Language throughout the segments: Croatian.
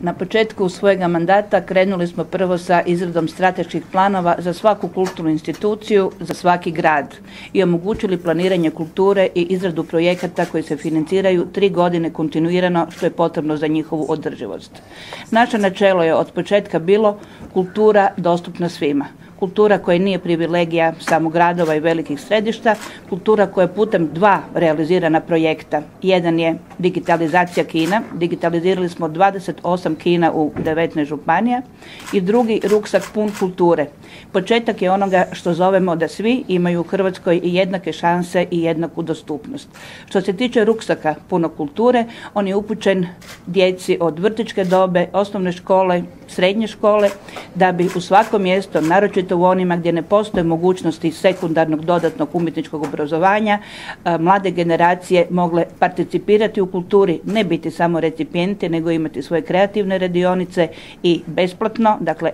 Na početku svojega mandata krenuli smo prvo sa izradom strateških planova za svaku kulturnu instituciju, za svaki grad i omogućili planiranje kulture i izradu projekata koji se financiraju 3 godine kontinuirano, što je potrebno za njihovu održivost. Naše načelo je od početka bilo kultura dostupna svima. Kultura koja nije privilegija samo gradova i velikih središta, kultura koja je putem 2 realizirana projekta. Jedan je digitalizacija kina, digitalizirali smo 28 kina u 19 županija, i drugi ruksak pun kulture. Početak je onoga što zovemo da svi imaju u Hrvatskoj i jednake šanse i jednaku dostupnost. Što se tiče ruksaka puno kulture, on je upućen djeci od vrtićke dobe, osnovne škole, srednje škole, da bi u svako mjesto, naročito u onima gdje ne postoje mogućnosti sekundarnog dodatnog umjetničkog obrazovanja, mlade generacije mogle participirati u kulturi, ne biti samo recipijenti, nego imati svoje kreativne radionice i besplatno, dakle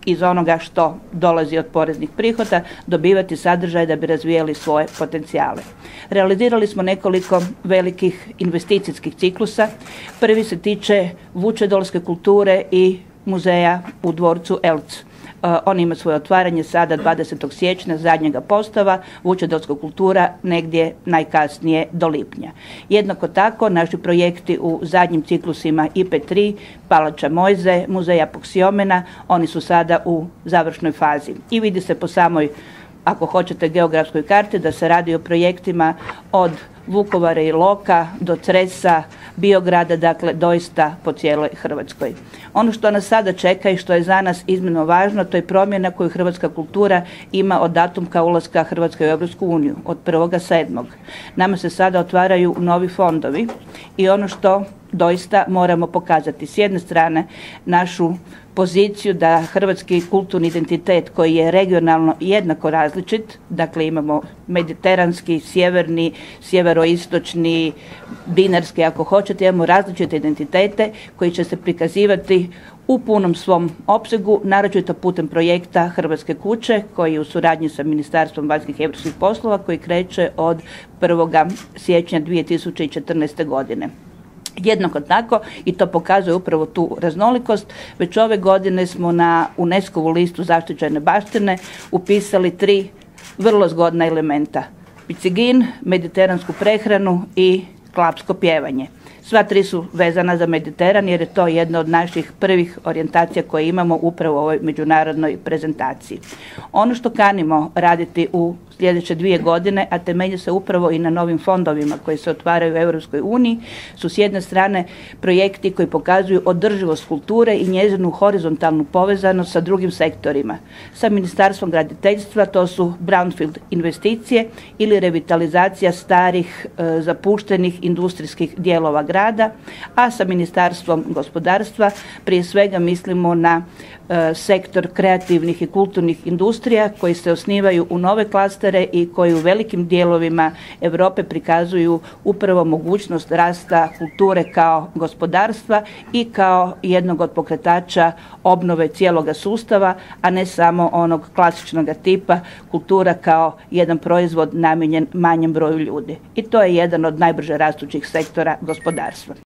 iz onoga što dolazi od poreznih prihoda, dobivati sadržaj da bi razvijali svoje potencijale. Realizirali smo nekoliko velikih investicijskih ciklusa. Prvi se tiče vučedolske kulture i muzeja u dvorcu Eltz. On ima svoje otvaranje sada 20. siječnja, zadnjega postava, vučedolska kultura negdje najkasnije do lipnja. Jednako tako, naši projekti u zadnjim ciklusima IP3, Palača Mojze, Muzeja Apoksiomena, oni su sada u završnoj fazi. I vidi se po samoj, ako hoćete, geografskoj karti da se radi o projektima od Vukovara i Iloka do Cresa, Biograda, dakle doista po cijeloj Hrvatskoj. Ono što nas sada čeka i što je za nas iznimno važno, to je promjena koju hrvatska kultura ima od datumka ulaska Hrvatske u Europsku uniju, od 1.7. Nama se sada otvaraju novi fondovi i ono što doista moramo pokazati, s jedne strane našu poziciju da hrvatski kulturni identitet koji je regionalno jednako različit, dakle imamo mediteranski, sjeverni, sjeveroistočni, dinarski ako hoćete, imamo različite identitete koji će se prikazivati u punom svom opsegu, naročito putem projekta Hrvatske kuće koji je u suradnji sa Ministarstvom vanjskih i europskih poslova koji kreće od 1. siječnja 2014. godine. Jednako tako, i to pokazuje upravo tu raznolikost, već ove godine smo na UNESCO-vu listu zaštićene baštine upisali 3 vrlo zgodna elementa. Picigin, mediteransku prehranu i klapsko pjevanje. Sva 3 su vezana za Mediteran jer je to jedna od naših prvih orijentacija koje imamo upravo u ovoj međunarodnoj prezentaciji. Ono što kanimo raditi u sljedeće 2 godine, a temelji se upravo i na novim fondovima koji se otvaraju u Europskoj uniji, su s jedne strane projekti koji pokazuju održivost kulture i njezinu horizontalnu povezanost sa drugim sektorima. Sa Ministarstvom graditeljstva to su brownfield investicije ili revitalizacija starih zapuštenih industrijskih dijelova grada, a sa Ministarstvom gospodarstva prije svega mislimo na sektor kreativnih i kulturnih industrija koji se osnivaju u nove klastere i koji u velikim dijelovima Europe prikazuju upravo mogućnost rasta kulture kao gospodarstva i kao jednog od pokretača obnove cijeloga sustava, a ne samo onog klasičnog tipa kultura kao jedan proizvod namijenjen manjem broju ljudi. I to je jedan od najbrže rastućih sektora gospodarstva.